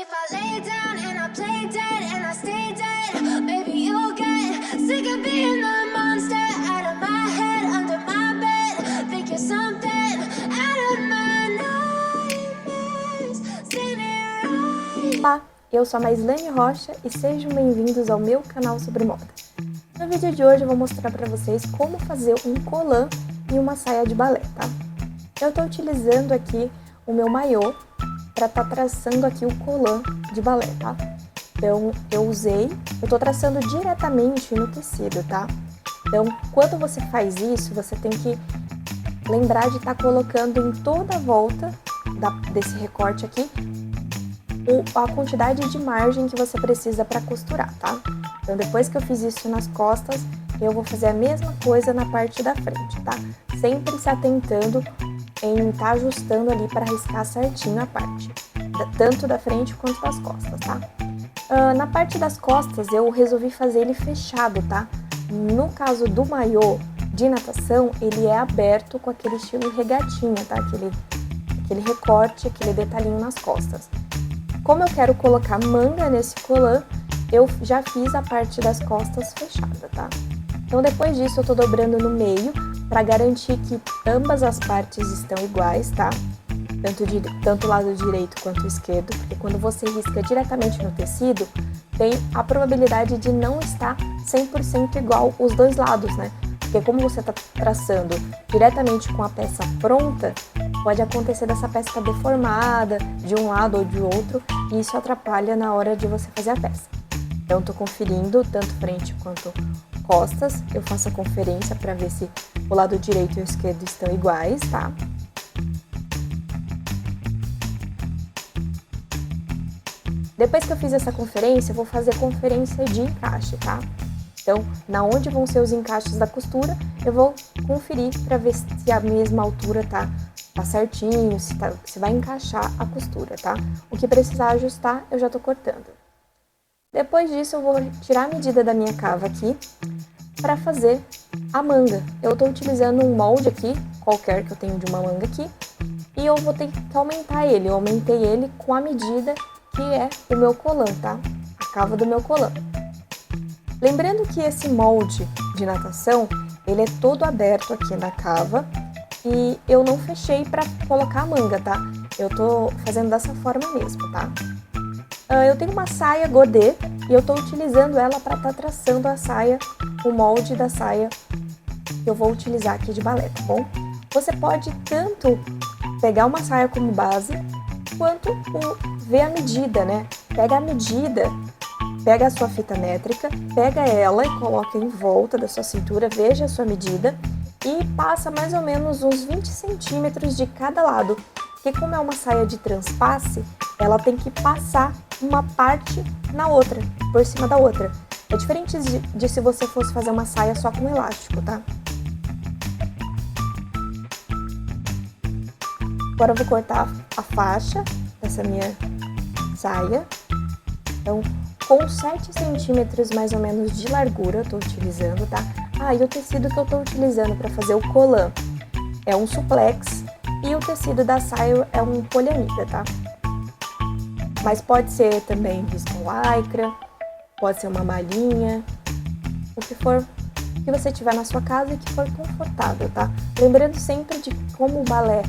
if I lay down and I play dead and I stay dead, maybe you'll get sick of being the monster out of my head, under my bed. Think you're something out of my nightmares. Seen it right. Olá, eu sou a Maislane Rocha e sejam bem-vindos ao meu canal sobre moda. No vídeo de hoje eu vou mostrar para vocês como fazer um colã e uma saia de balé, tá? Eu estou utilizando aqui o meu maiô para estar traçando aqui o colã de balé, tá? Então eu tô traçando diretamente no tecido, tá? Então quando você faz isso, você tem que lembrar de estar colocando em toda a volta desse recorte aqui a quantidade de margem que você precisa para costurar, tá? Então depois que eu fiz isso nas costas, eu vou fazer a mesma coisa na parte da frente, tá? Sempre se atentando em estar ajustando ali para riscar certinho a parte, tanto da frente quanto das costas, tá? Na parte das costas eu resolvi fazer ele fechado, tá? No caso do maiô de natação, ele é aberto com aquele estilo regatinha, tá? Aquele recorte, aquele detalhinho nas costas. Como eu quero colocar manga nesse colã, eu já fiz a parte das costas fechada, tá? Então depois disso eu tô dobrando no meio para garantir que ambas as partes estão iguais, tá? Tanto o lado direito quanto o esquerdo, porque quando você risca diretamente no tecido, tem a probabilidade de não estar 100% igual os dois lados, né? Porque como você tá traçando diretamente com a peça pronta, pode acontecer dessa peça estar deformada de um lado ou de outro, e isso atrapalha na hora de você fazer a peça. Então, tô conferindo tanto frente quanto costas, eu faço a conferência para ver se o lado direito e o esquerdo estão iguais, tá? Depois que eu fiz essa conferência, eu vou fazer conferência de encaixe, tá? Então, na onde vão ser os encaixes da costura, eu vou conferir para ver se a mesma altura tá certinho, se vai encaixar a costura, tá? O que precisar ajustar, eu já tô cortando. Depois disso, eu vou tirar a medida da minha cava aqui para fazer a manga. Eu tô utilizando um molde aqui, qualquer que eu tenho de uma manga aqui, e eu vou ter que aumentar ele. Eu aumentei ele com a medida que é o meu colã, tá? A cava do meu colã. Lembrando que esse molde de natação, ele é todo aberto aqui na cava e eu não fechei para colocar a manga, tá? Eu tô fazendo dessa forma mesmo, tá? Eu tenho uma saia godê e eu tô utilizando ela para estar traçando a saia, o molde da saia que eu vou utilizar aqui de balé, tá bom? Você pode tanto pegar uma saia como base, quanto ver a medida, né? Pega a medida, pega a sua fita métrica, pega ela e coloca em volta da sua cintura, veja a sua medida e passa mais ou menos uns 20 centímetros de cada lado. Porque como é uma saia de transpasse, ela tem que passar uma parte na outra, por cima da outra. É diferente de se você fosse fazer uma saia só com elástico, tá? Agora eu vou cortar a faixa dessa minha saia. Então, com 7 centímetros mais ou menos de largura eu tô utilizando, tá? E o tecido que eu tô utilizando para fazer o colã é um suplex e o tecido da saia é um poliamida, tá? Mas pode ser também viscose lycra, pode ser uma malhinha, o que for que você tiver na sua casa e que for confortável, tá? Lembrando sempre de como o balé,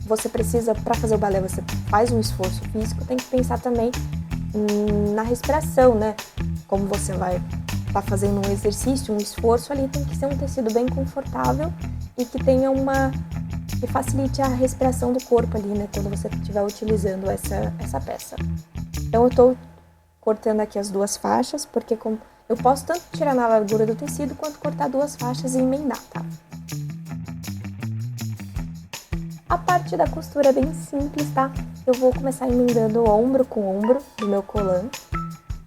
você precisa, para fazer o balé, você faz um esforço físico, tem que pensar também na respiração, né? Como você vai estar fazendo um exercício, um esforço ali, tem que ser um tecido bem confortável e que tenha que facilite a respiração do corpo ali, né? Quando você estiver utilizando essa peça. Então eu tô cortando aqui as duas faixas, porque eu posso tanto tirar na largura do tecido, quanto cortar duas faixas e emendar, tá? A parte da costura é bem simples, tá? Eu vou começar emendando ombro com ombro do meu colã.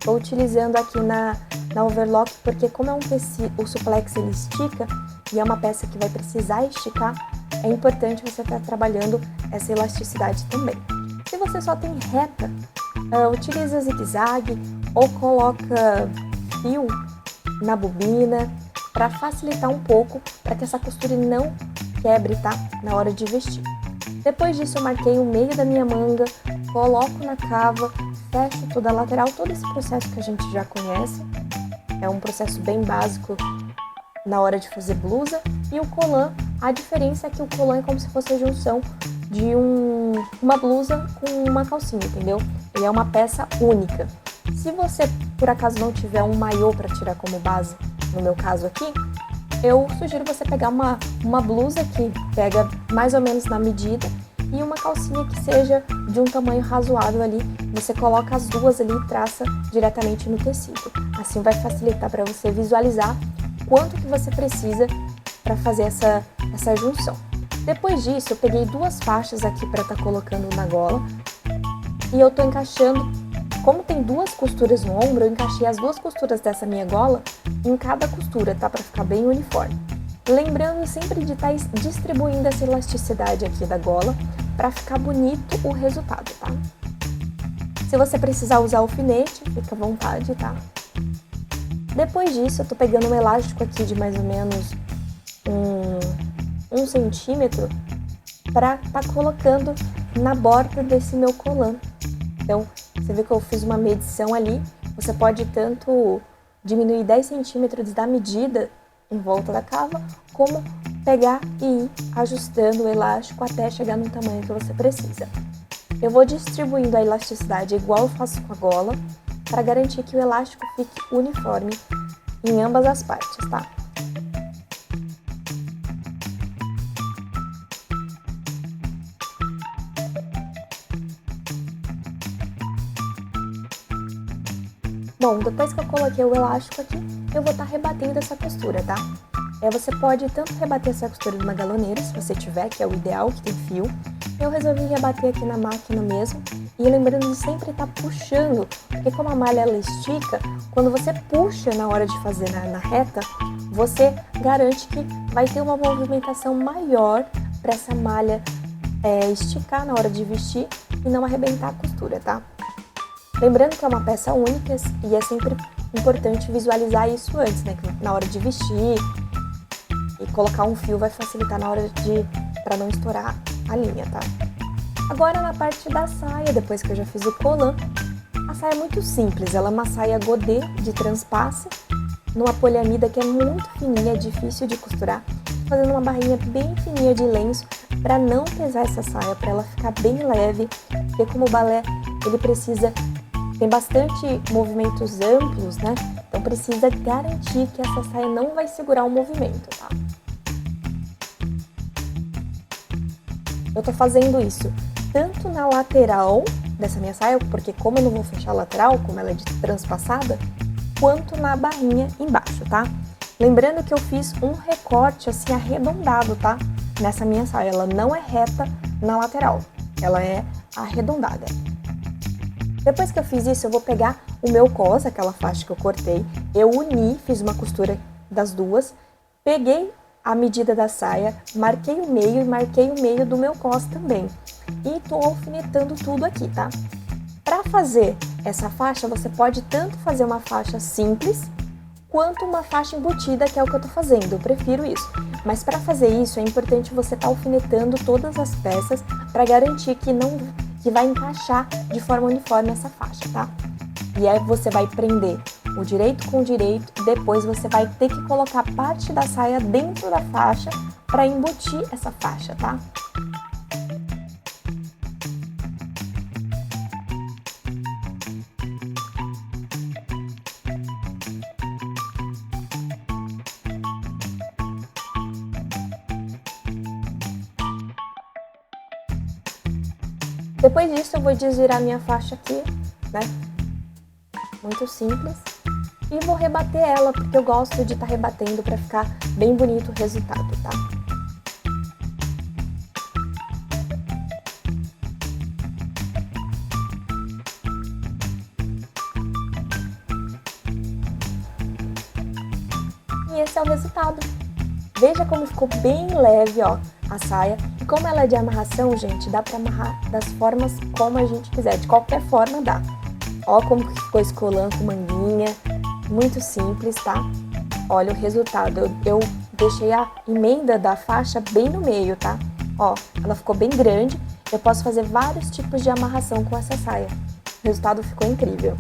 Tô utilizando aqui na overlock, porque como é um tecido, o suplex ele estica, e é uma peça que vai precisar esticar, é importante você estar trabalhando essa elasticidade também. Se você só tem reta, utiliza zigue-zague ou coloca fio na bobina para facilitar um pouco, para que essa costura não quebre, tá? Na hora de vestir. Depois disso eu marquei o meio da minha manga, coloco na cava, fecho toda a lateral, todo esse processo que a gente já conhece. É um processo bem básico na hora de fazer blusa. E o colã, a diferença é que o colã é como se fosse a junção de uma blusa com uma calcinha, entendeu? Ele é uma peça única. Se você, por acaso, não tiver um maiô para tirar como base, no meu caso aqui, eu sugiro você pegar uma blusa que pega mais ou menos na medida e uma calcinha que seja de um tamanho razoável ali. Você coloca as duas ali e traça diretamente no tecido. Assim vai facilitar para você visualizar quanto que você precisa para fazer essa junção. Depois disso, eu peguei 2 faixas aqui para estar colocando na gola e eu tô encaixando. Como tem 2 costuras no ombro, eu encaixei as 2 costuras dessa minha gola em cada costura, tá? Para ficar bem uniforme. Lembrando sempre de estar distribuindo essa elasticidade aqui da gola para ficar bonito o resultado, tá? Se você precisar usar alfinete, fica à vontade, tá? Depois disso, eu tô pegando um elástico aqui de mais ou menos 1 centímetro para estar colocando na borda desse meu colã. Então, você vê que eu fiz uma medição ali, você pode tanto diminuir 10 centímetros da medida em volta da cava, como pegar e ir ajustando o elástico até chegar no tamanho que você precisa. Eu vou distribuindo a elasticidade igual eu faço com a gola, para garantir que o elástico fique uniforme em ambas as partes, tá? Bom, depois que eu coloquei o elástico aqui, eu vou estar rebatendo essa costura, tá? Você pode tanto rebater essa costura numa galoneira, se você tiver, que é o ideal, que tem fio. Eu resolvi rebater aqui na máquina mesmo, e lembrando de sempre estar puxando, porque como a malha ela estica, quando você puxa na hora de fazer na reta, você garante que vai ter uma movimentação maior para essa malha esticar na hora de vestir e não arrebentar a costura, tá? Lembrando que é uma peça única e é sempre importante visualizar isso antes, né? Na hora de vestir, e colocar um fio vai facilitar na hora para não estourar a linha, tá? Agora na parte da saia, depois que eu já fiz o colã, a saia é muito simples, ela é uma saia godê de transpasse, numa poliamida que é muito fininha, é difícil de costurar, fazendo uma barrinha bem fininha de lenço para não pesar essa saia, para ela ficar bem leve, porque como o balé ele tem bastante movimentos amplos, né? Então precisa garantir que essa saia não vai segurar o movimento, tá? Eu tô fazendo isso tanto na lateral dessa minha saia, porque como eu não vou fechar a lateral, como ela é de transpassada, quanto na barrinha embaixo, tá? Lembrando que eu fiz um recorte assim arredondado, tá? Nessa minha saia, ela não é reta na lateral, ela é arredondada. Depois que eu fiz isso, eu vou pegar o meu cos, aquela faixa que eu cortei, eu uni, fiz uma costura das duas, peguei a medida da saia, marquei o meio e marquei o meio do meu cos também. E tô alfinetando tudo aqui, tá? Para fazer essa faixa, você pode tanto fazer uma faixa simples, quanto uma faixa embutida, que é o que eu tô fazendo, eu prefiro isso. Mas para fazer isso, é importante você estar alfinetando todas as peças para garantir que vai encaixar de forma uniforme essa faixa, tá? E aí você vai prender o direito com o direito, e depois você vai ter que colocar parte da saia dentro da faixa para embutir essa faixa, tá? Depois disso, eu vou desvirar minha faixa aqui, né? Muito simples. E vou rebater ela, porque eu gosto de estar rebatendo para ficar bem bonito o resultado, tá? E esse é o resultado. Veja como ficou bem leve, ó, a saia. E como ela é de amarração, gente, dá pra amarrar das formas como a gente quiser. De qualquer forma dá. Ó como ficou esse colã com manguinha. Muito simples, tá? Olha o resultado. Eu deixei a emenda da faixa bem no meio, tá? Ó, ela ficou bem grande, eu posso fazer vários tipos de amarração com essa saia. O resultado ficou incrível.